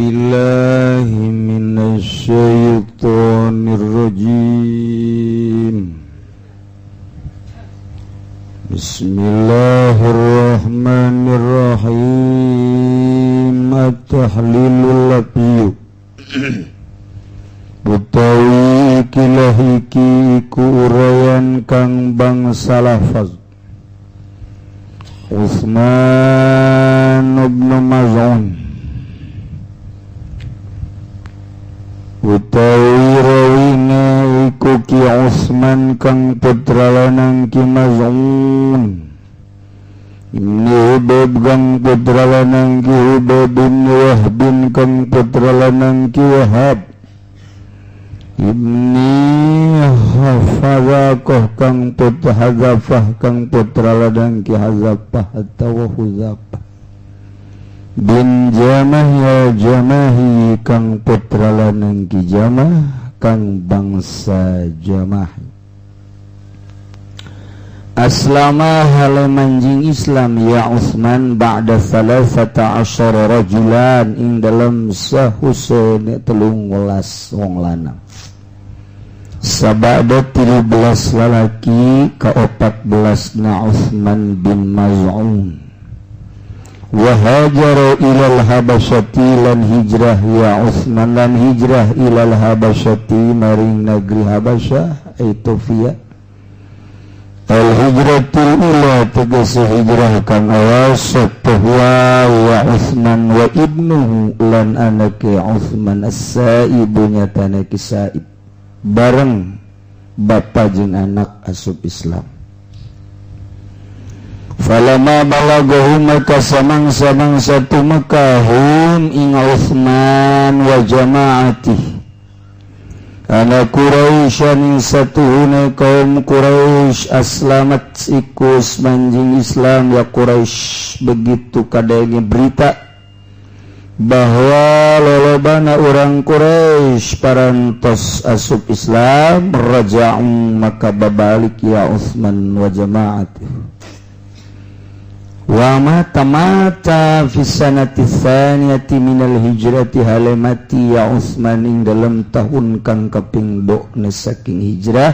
billahi minasyaitonir rajim. Bismillahirrahmanirrahim. At-tahlilul lafzi utawi kilahiki ku urayan kang bangsa lafaz. Utsman bin Maz'un utawi rawina iku Ki Utsman kang putra lanang Ki Maz'un Ibnu Hubab kang putra lanang Ki Hubab bin Wahb kang putra lanang Ki Wahab Ibni Hafazaqah kang putra Hazafah kang putra lanang Ki Hazafah atawa Huzafah bin Jamah ya Jamahi kang putra lanang Ki Jamah kang bangsa Jamah. Aslama halamanjing Islam ya Utsman ba'da 13 rajulan ing dalam sahusene 13 wong lanang. Sabada 13 lalaki ka 14 na Utsman bin Maz'un. Wa hajara ilal Habasyati lan hijrah ya Utsman lan hijrah ilal Habasyati maring negeri Habasyah Ethiopia. Al hijratul ula tegese hijrah kang awas bahwa wa Utsman wa ibnuhu lan anake Utsman as-Sa'ib nyatane Ki Sa'ib bareng bapa jeung anak asup Islam. Falama balagahum maka samang-samang satu Mekahum ing Utsman wa jama'atih kana Quraisyan satuhuna kaum Quraisy aslamat ikus manjing Islam ya Quraisy begitu kadanya berita bahwa lolobana orang Quraisy parantos asup Islam raja'u maka babalik ya Utsman wa jama'atih wa mata fi sanati tsaniyati minal hijrati halamati ya Utsman ing dalam tahun kang kaping 2 saking hijrah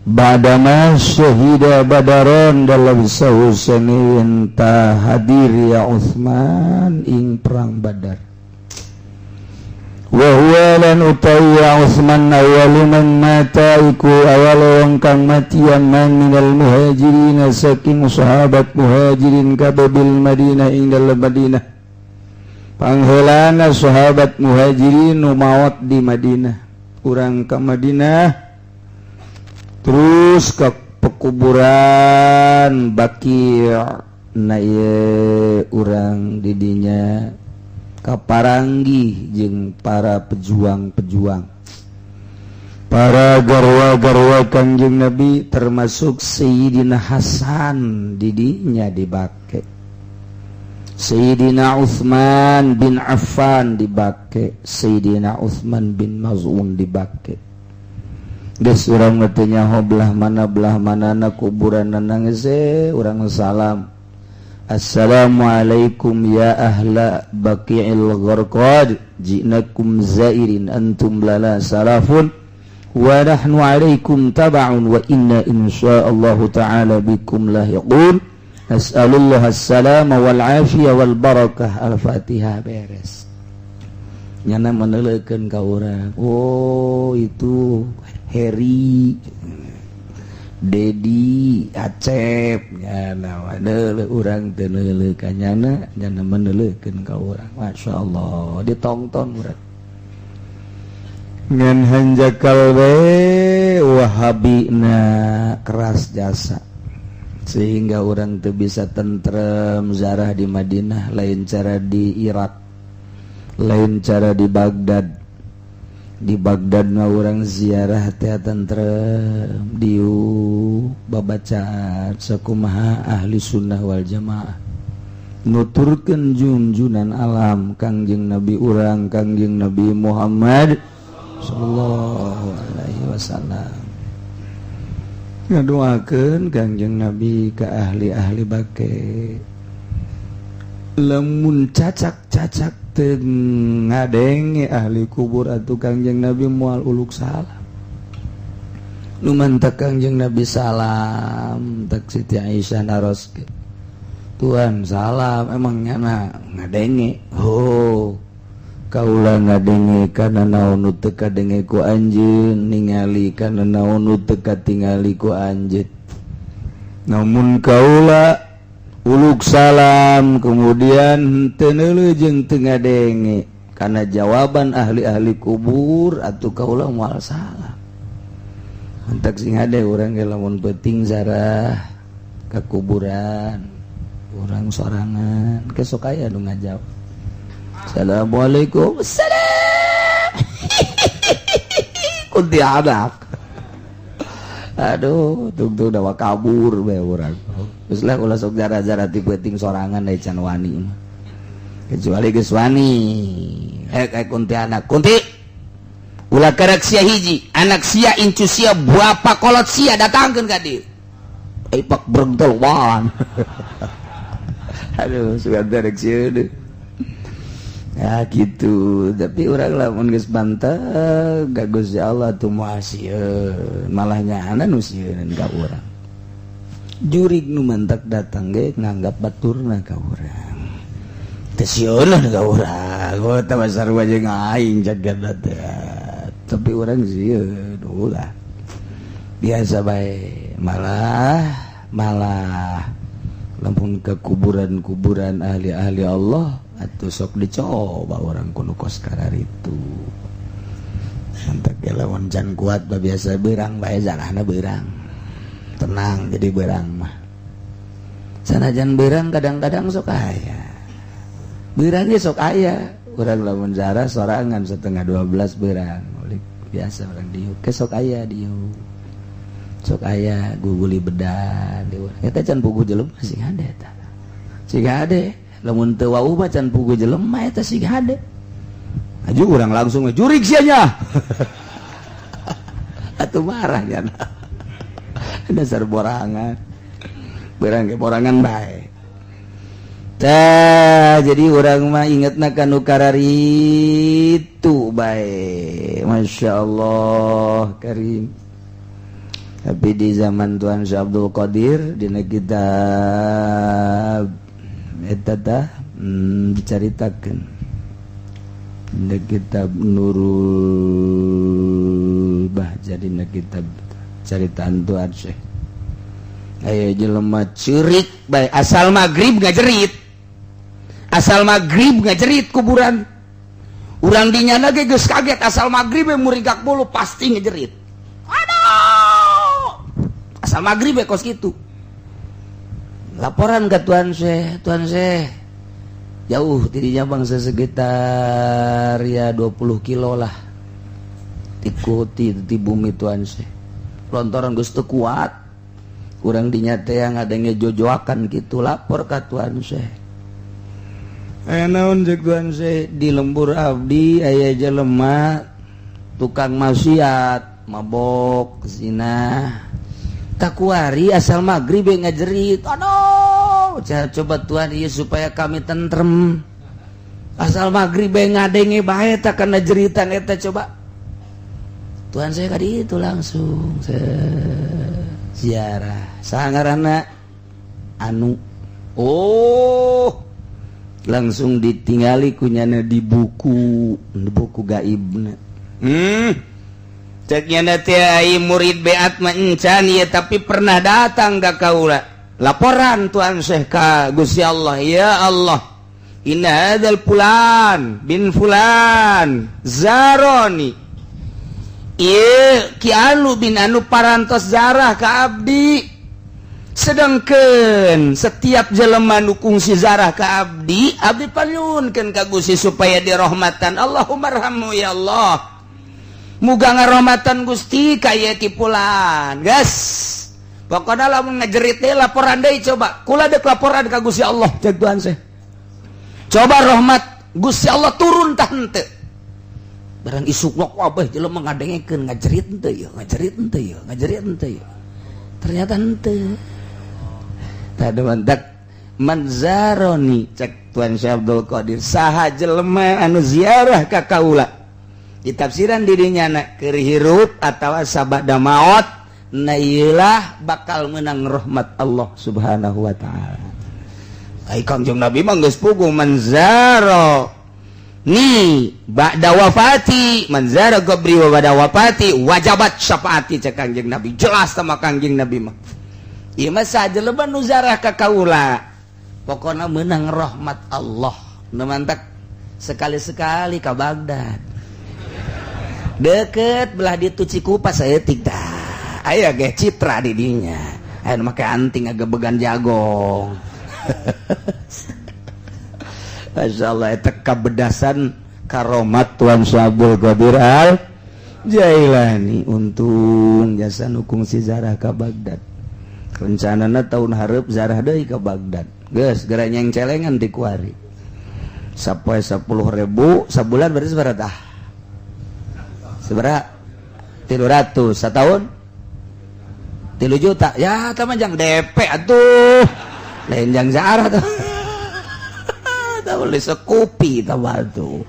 badama syahida badaron dalam sahusane enta hadir ya Utsman ing perang Badar. Wa huwa lan utawi ya Utsman awalu man mata iku awal wong kang matian man minal muhajirin saking sahabat muhajirin kababil Madinah ing dalam Madinah. Pangheulana sahabat muhajirin nu maot di Madinah. Urang ka Madinah terus ke pekuburan Baqi' na ieu urang didinya kaparanggi jeung para pejuang-pejuang para garwa-garwa Kangjeng Nabi termasuk Sayyidina Hasan didinya dibake Sayyidina Utsman bin Affan dibake Sayyidina Utsman bin Maz'un dibake geus urang teh nyaho belah manana kuburan nangis urang salam Assalamualaikum ya ahla Baqi'il Gharqad ji'nakum zairin antum lana salafun wa nahnu alaikum taba'un wa inna insyaallahu ta'ala bikum lahiqun as'alullah as-salama wal afiyah wal barakah al-fatihah beres nyana menelekeun ka urang oh itu Heri Dedi Acep nyana wadele urang teu neuleuh ka nyana menelekeun ka urang masyaallah ditongton urang ngan hanjakal we wahabina keras jasa sehingga urang teu bisa tentrem zarah di Madinah lain cara di Irak lain cara di Baghdad mah urang ziarah teh tentrem diu babacaan sakumaha ahli sunnah wal jamaah nuturkeun junjunan alam Kangjeng Nabi urang Kangjeng Nabi Muhammad sallallahu alaihi wasallam ngadoakeun Kangjeng Nabi ka ahli-ahli bake lamun cacak ngadenge ahli kubur atuh Kangjeng Nabi moal uluk salam. Nu mantak Kangjeng Nabi salam tak Siti Aisyah naroske. Tuhan salam emangnya ngadenge. Oh, kaula ngadenge kana naon nu teu kadenge ku anjeun, ningali kana naon nu teu katingali ku anjeun. Namun kaula uluk salam kemudian teu neuleuh teu ngadenge kana jawaban ahli-ahli kubur atuh kaula moal salam. Antak sing ade urang ge lamun peuting zarah ka kuburan urang sorangan kesok aya nu ngajawab. Assalamualaikum. Assalam. Kunti anak. Aduh, tunggu dawa kabur bae urang. Geus lah ulah sok jara-jara ti peuting sorangan da can wani. Kecuali geus wani. Kunti anak. Kunti. Ulah karek sia hiji, anak sia incu sia buapa kolot sia datangkeun ka dieu. Pak berentol wan. Aduh, sugan karek sia deui. Ya gitu, tapi urang lamun geus bantah ka Gusti Allah tuh moal sieun, malah nyana nu sieun ka urang. Jurig nu mantak datang ge nganggap baturna ka urang. Teu sieun ka urang, oh tah sarua jeung aing jagat teh. Tapi orang sieun ulah biasa bae, malah lamun ke kuburan ahli-ahli Allah atuh sok dicoba orang kudu kos kararitu. Santak lamun can kuat biasa beurang bae jalana beurang. Tenang jadi beurang mah. Sanajan beurang kadang-kadang sok aya. Beurang ge sok aya. Urang lamun zarah sorangan 11:30 beurang. Biasa orang diuk kesok aya diuk sok aya guguli bedan diuk eta can puguh jelema sing hade eta sing hade lamun teu wau mah can puguh jelema eta sing hade aju urang langsung jurig sia nya atuh marah nya dasar borangan beurang ge borangan bae. Tah jadi urang mah ingetna kanu kararitu bae. Masya Allah karim. Tapi di zaman Tuan Syekh Abdul Qadir dina kitab eta tah dicaritakeun. Dina kitab Nurul Bahjah dina kitab caritaan Tuan Syekh. Aya jelema ceurik bae asal magrib ngajerit. Asal magrib ngajerit kuburan. Urang dinyana ge geus kaget asal magrib murigak bulu pasti ngajerit. Aduh. Asal magrib kos kitu. Laporan ke Tuan Syekh, jauh tidinya bangsa sekitar ya 20 kilo lah. Ikuti di bumi Tuan Syekh. Lontoran geus teu kuat. Urang dinyate yang ngadenge jojoakan gitu lapor ke Tuan Syekh. Naon jeung Tuan Syekh di lembur abdi aya jelema tukang maksiat, mabok, zina. Takuari asal magrib ngajerit. Aduh, coba Tuhan ieu supaya kami tentrem. Asal magrib ngadenge bae tak kana jeritan eta coba. Tuan Syekh ka ditu langsung ziarah. Sangaranna anu. Oh. Langsung ditinggali kunyana di buku gaibna. Cek nyana teh ai murid beat mah encan ya tapi pernah datang ka kaula. Laporan Tuan Syekh ka Gusti Allah, ya Allah. Inna hadzal fulan bin fulan zaroni. Ieu ki anu bin anu parantos zarah ka abdi. Sedangkan setiap jelema nu kungsi zarah ka abdi panyunkeun ka Gusti supaya dirahmatan. Allahumma arhamhu ya Allah. Muga ngarahmatan Gusti ka ieu kipulan. Gas. Pokona lamun ngajerit teh laporan deui coba. Kula deuk laporan ka Gusti Allah cek Tuhan Syekh. Coba rahmat Gusti Allah turun tah henteu. Barang isuk wabah jelema ngadengekeun ngajerit henteu ya, ngajerit henteu ya. Ternyata henteu. Tadi mantak manzaroni cek Tuan Syekh Abdul Qadir saha jelema anu ziarah ka kaula di tafsiran dirinya na keur hirup atawa sabada maot na ieulah bakal menang rahmat Allah Subhanahu wa taala. Ai Kangjeng Nabi mah geus puguh manzaro ni ba'da wafati manzara qabri wa ba'da wafati wajabat syafaati cek Kangjeng Nabi jelas sama Kangjeng Nabi mah ieu mah sajelema nu zarah ka kaula pokona menang rahmat Allah nu mantak sekali-sekali ka Baghdad deket belah ditu Cikupas saeutik tah aya ge citra di dinya aya make anting agebegan jagong masyaallah eta kabedasan karomat Tuan Syekh Abdul Qadir Al Jailani untung jasa nukung si zarah ka Baghdad rencanana tahun hareup zarah deui ka Baghdad geus gara nyeng celengan di kuari sapoe 10.000 sabulan berarti sabaraha sabaraha 300 satahun 3 juta ya tah mah jang DP atuh lain jang zarah tuh boleh sekupi tabatu.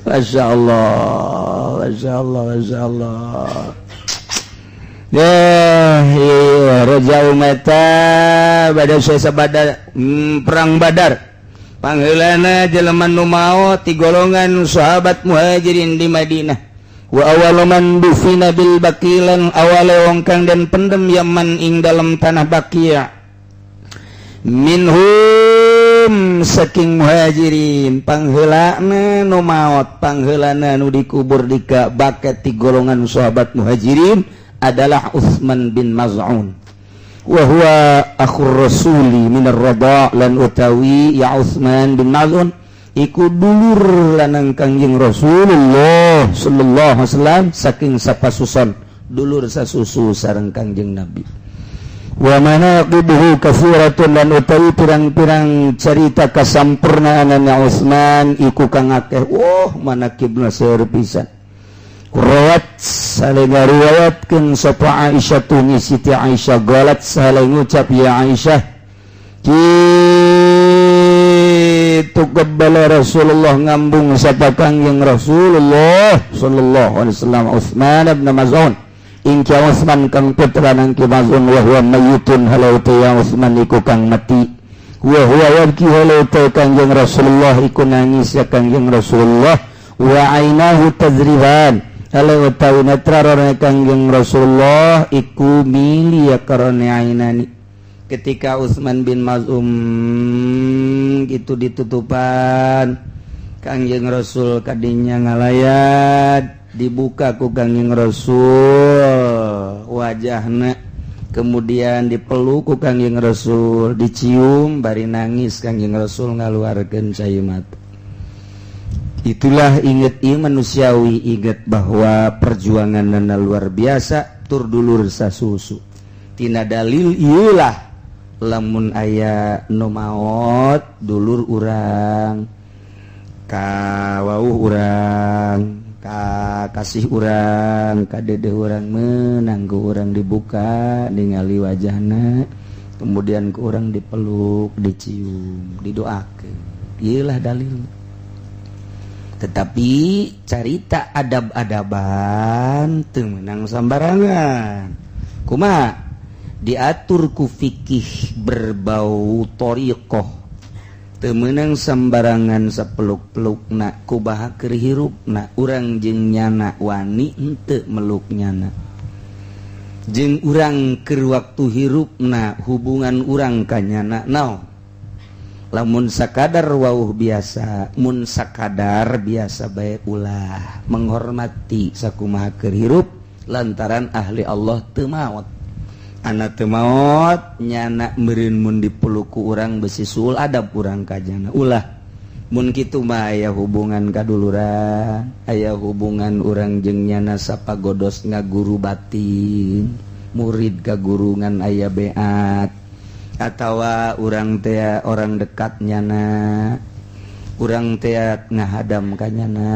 Masya Allah, Masya Allah, Masya Allah. Ya, Raja Umata pada saya sabada perang Badar. Pangheulana jelema nu maot ti golongan sahabat muhajirin di Madinah. Wa awalu man dufina bil baqilan awale wong kang den pendem Yaman ing dalam tanah Baqi'. Minhum saking muhajirin pangheulana nu maot pangheulana nu dikubur di Ka'bah ti golongan sahabat muhajirin adalah Utsman bin Maz'un wa huwa akhur rasuli minar radha' lan utawi ya Utsman bin Maz'un iku dulur lanang Kangjeng Rasulullah sallallahu alaihi wasallam saking sapasuson dulur sasusu sareng Kangjeng Nabi. Wa manaqibuhu katsiratun lan utawi pirang-pirang cerita kasampurnaanna Utsman iku kang akeh manaqibna seueur pisan rawat sale ngariwayatkeun sapa Aisyah ni Siti Aisyah galat sale ngucap ya Aisyah kitu qabbala Rasulullah ngambung sapa Kangjeng Rasulullah sallallahu alaihi wasallam Utsman bin Maz'un Inca Utsman kang putra nang Ki Maz'un wa huwa mayyitun halau ya Utsman iku kang mati wa huwa yabki halau Kangjeng Rasulullah iku nangis ya Kangjeng Rasulullah wa ainahu tazriban halau netrarona Kangjeng Rasulullah iku mili ya karone ainani ketika Utsman bin Maz'un gitu ditutupan Kangjeng Rasul kadinya ngalayat dibuka ku Kangjeng Rasul wajahna kemudian dipeluk ku Kangjeng Rasul dicium bari nangis Kangjeng Rasul ngaluarkeun cai mata. Itulah inget ieu manusiawi inget bahwa perjuanganna luar biasa tur dulur sasusu tina dalil ieulah lamun aya nu maot dulur urang ka wauh urang kasih urang ka dedeh urang menang ku urang dibuka ningali wajahna kemudian ku urang dipeluk dicium didoakeun ieulah dalil tetapi carita adab-adaban teu meunang sambarangan kumaha diatur ku fikih berbau thariqah temenang sembarangan sapeluk-pelukna kubaha keur hirupna urang jeung nyana wani henteu meluk nyana jeung urang keur waktu hirupna hubungan urang ka nyana naon lamun sakadar wauh biasa mun sakadar biasa bae ulah menghormati sakumaha keur hirup lantaran ahli Allah teu maot anak teu maot nyana meureun mun dipeluk ku urang besi suul adab urang ka nyana ulah mun kitu mah aya hubungan kaduluran aya hubungan urang jeung nyana sapagodos ngaguru batin murid ka gurungan aya beat atawa urang teh orang dekat nyana urang teh ngahadam ka nyana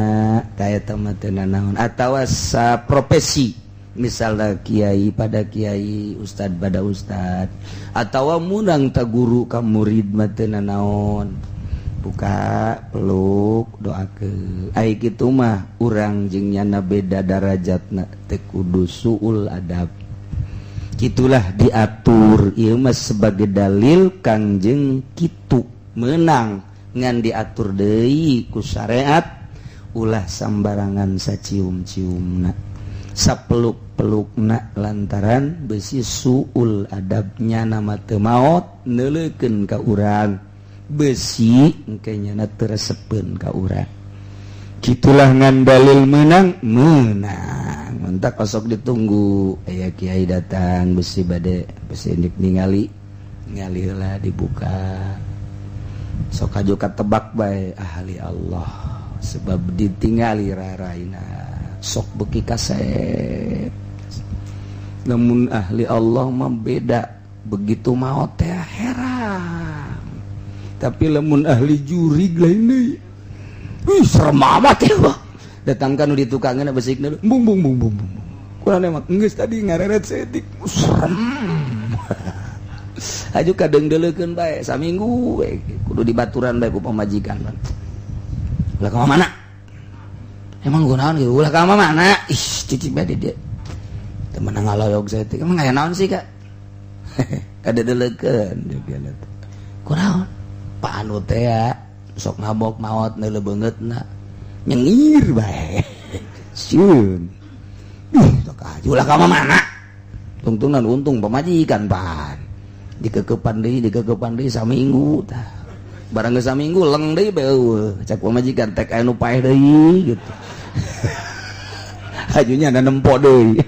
ka eta mah teu naon atawa sa profesi misalnya kiai pada kiai, ustad pada ustad, atawa munang ta guru ka murid mah teu nanaon, buka peluk doakeun. Ai kitu mah urang jeung nyana beda darajatna teu kudu suul adab. Kitulah diatur ieu mah sebagai dalil Kangjeng kitu meunang ngan diatur deui ku syariat. Ulah sambarangan sacium-ciumna, sapeluk-pelukna lantaran besi suul adabnya nama teu maot neuleukeun ka urang, besi engke nyana teu resepeun ka urang. Kitulah ngan dalil menang mentak osok ditunggu aya kiai datang besi bade besi ningali heula dibuka sok aju katebak bae ahli Allah sebab ditingali raraina sok beki kasep. Namun ahli Allah mah beda, begitu maot teh heran. Tapi lamun ahli jurig lain deui. Serem amat ya. Datang kana di tukangeuna besikna bung. Kurang mah geus tadi ngareret setik serem. Aju kadengdeulekeun bae saminggu we kudu dibaturan bae ku pamajikan. Ulah ka mana? Emang gunaon gitu? Ulah ka mana? Ih, cicip bade dia. Teu meunang ngaloyog setik. Emang aya naon sih, Kak? Kadedeulekeun dia teh. Kunaon? Pak anu teh ya sok ngabok maot neuleuh beungeutna. Nyengir bae. Sieun. Tok aja ulah ka mana? Tungtungan untung pamajikan pan. Dikekepan deui saminggu tah. Barang geus saminggu leng deui beueuh cak pamajikan tek anu paeh deui gitu. Hajunya ada nempo deui.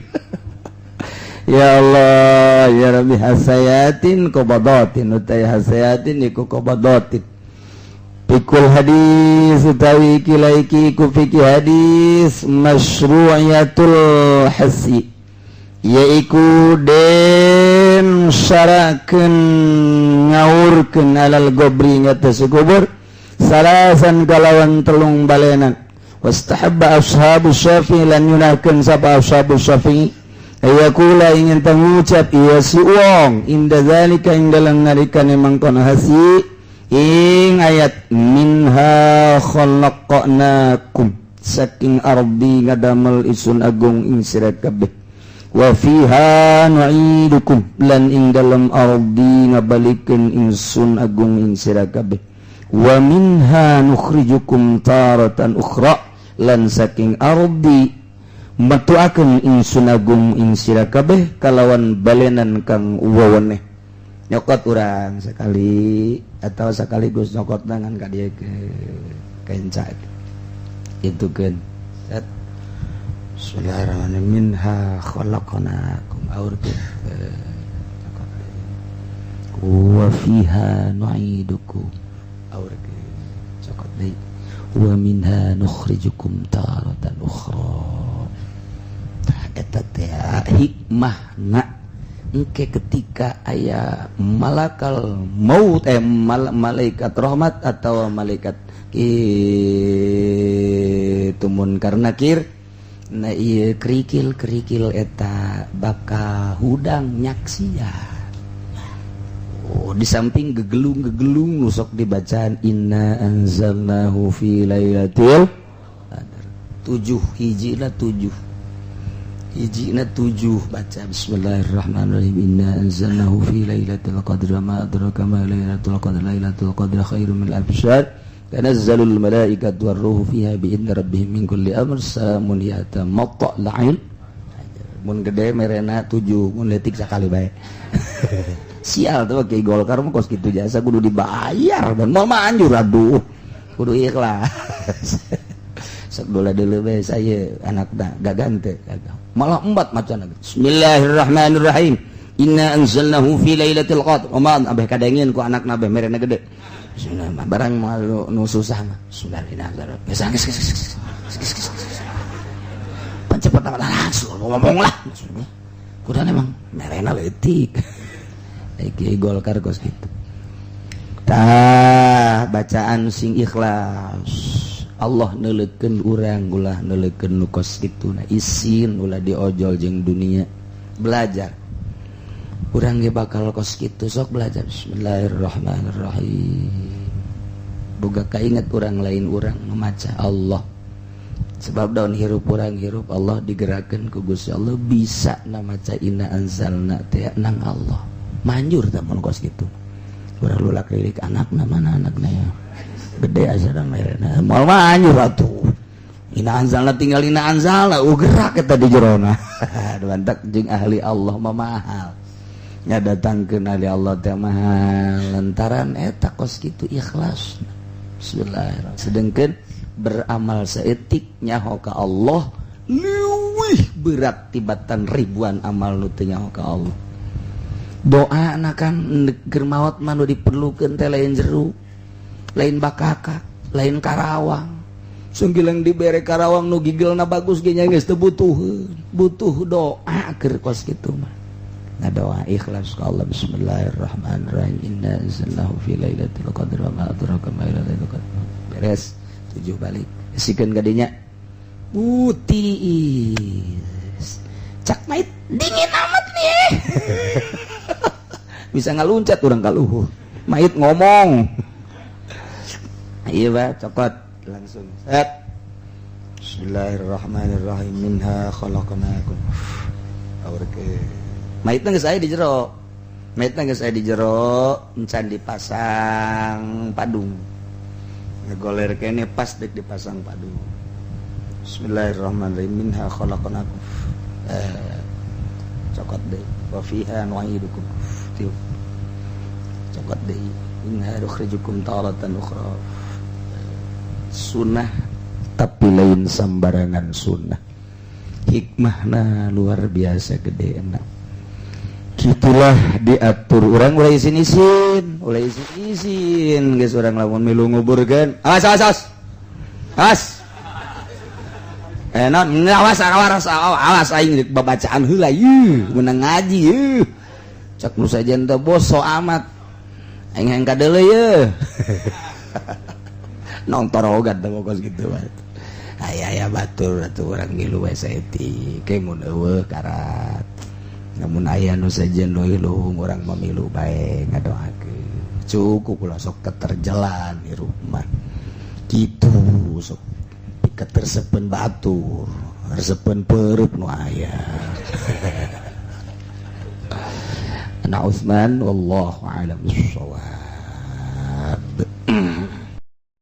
Ya Allah ya Rabbi hasayatin qabadatin utai hasayatin iku qabadatin. Fikul hadis utawi kilaiki ku fikih hadis masyru'iyatul hasi yaiku den syarakeun ngaurkeun alal gobri ngatas kubur salasan kalawan telung balenan. Wastahabba ashabus syafi'i lan yunahkeun sapa ashabus syafi'i ayakula ingin tangucap iya si wong inda zalika ing dalam nalika mangkon hasi ing ayat minha khalaqnakum saking ardi ngadamel isun agung ing sira kabeh wa fiha nu'idukum lan ing dalam ardi ngabalikeun ingsun agung ing sira kabeh wa minha nukhrijukum taratan ukhra lan saking ardi matuakeun ingsun agung ing sira kabeh kalawan balenan kang weweneh. Nyokot urang sekali atau sekaligus nyokot tangan ka dieu ke kenca itu kan Bismillahirrahmanirrahim. Minha khalaqnakum aurkeun wa fiha nu'idukum aurkeun cokot deui wa minha nukhrijukum taratan ukhra. Eta teh hikmahna engke ketika aya malakal maut malaikat rahmat atau malaikat kitu munkar nakir. Nah ieu kerikil eta baka hudang nyaksian. Oh di samping gegelung nu sok dibacaan inna anzalnahu fi lailatul qadar. 7 hijina 7 baca bismillahirrahmanirrahim inna anzalnahu fi lailatul qadri ma adraka ma lailatul qadri khairum min alf syahr tanazzalul malaikatu warruhu fiha bi'idzni rabbihim min kulli amr salamun hiya hatta matla'il mun gede merena 7 mun leutik sakali bae. Sial tuh kayak Golkar mah kos kitu jasa kudu dibayar dan mau anjur aduh kudu ikhlas. Sok dola deuleu bae saya anakna gagan teh malah embat macan. Bismillahirrahmanirrahim inna anzalnahu fi lailatul qadr wa abeh kadengin ku anakna bae merena gede. Bismillah barang nu susah mah bismillahirrahmanirrahim. Geus pancepat langsung ngomong lah. Kudu emang merena leutik. Iki Golkar kos gitu. Tah bacaan sing ikhlas. Allah neleukeun urang ulah neleukeun nu kos kituna isin ulah diojol jeung dunia belajar urang ge bakal kos kitu sok belajar bismillahirrahmanirrahim boga kainget urang lain urang memaca Allah sebab daun hirup urang hirup Allah digerakkeun ku Gusti Allah bisa na maca inna anzalna teh nang Allah manjur teh mun kos kitu urang lulak lirik anakna mana anakna ya gede aja dan merena mal manjur atuh ina anzalna tinggal ina anzalna gerak eta di jerona mantak jeung ahli Allah mah mahal nya datangkeun ahli Allah teh mahal lantaran eta kos kitu ikhlas bismillahirrahmanirrahim sedengkeun beramal saeutik nyaho ka Allah leuwih berat tibatan ribuan amal nu teu nyaho ka Allah doa na kan keur maot mah nu diperlukeun teh lain jero lain bakaka, lain karawang. Sunggilang dibere karawang nu gigelna bagus ge nya geus teu butuh doa keur kos kitu mah. Ngadoa ikhlas ka Allah bismillahirrahmanirrahim inna anzalnahu fi lailatul qadr wa ma adraka ma lailatul qadr. Beres 7 balik. Sikeun ka dinya. Utiis. Cak mait dingin amat nih. Bisa ngaluncat urang ka luhur. Mait ngomong. Iya Pak, cokot langsung. Set. Bismillahirrahmanirrahim. Minha khalaqnakum. Aurke. Maitna geus aya di jero. Maitna geus aya di jero, encan dipasang padung. Ngegoler kene pas dek dipasang padung. Bismillahirrahmanirrahim. Minha khalaqnakum. Cokot deui. Wa fiha nu'idukum. Tiup. Cokot deui. Inna nukhrijukum taratan ukhra. Sunnah tapi lain sambarangan sunnah hikmahna luar biasa gede enak gitulah diatur orang ulah isin geus urang lamun milu nguburkeun awas awas aing babacaan heula yeuh meunang ngaji yeuh cak nu sajen teh boso amat aing hang kadeuleu yeuh nongtorogan teh pokos gitu mah. Aya batur atuh urang milu we saeutik ke mun eueuh karat. Namun aya nu sajen nu ilung urang mamilu bae ngadoakeun. Cukup ulah sok keterjalan hirup mah. Kitu sok piketersepeun batur, resepeun peureuk nu aya. Ana Utsman wallahu a'lam bissawab.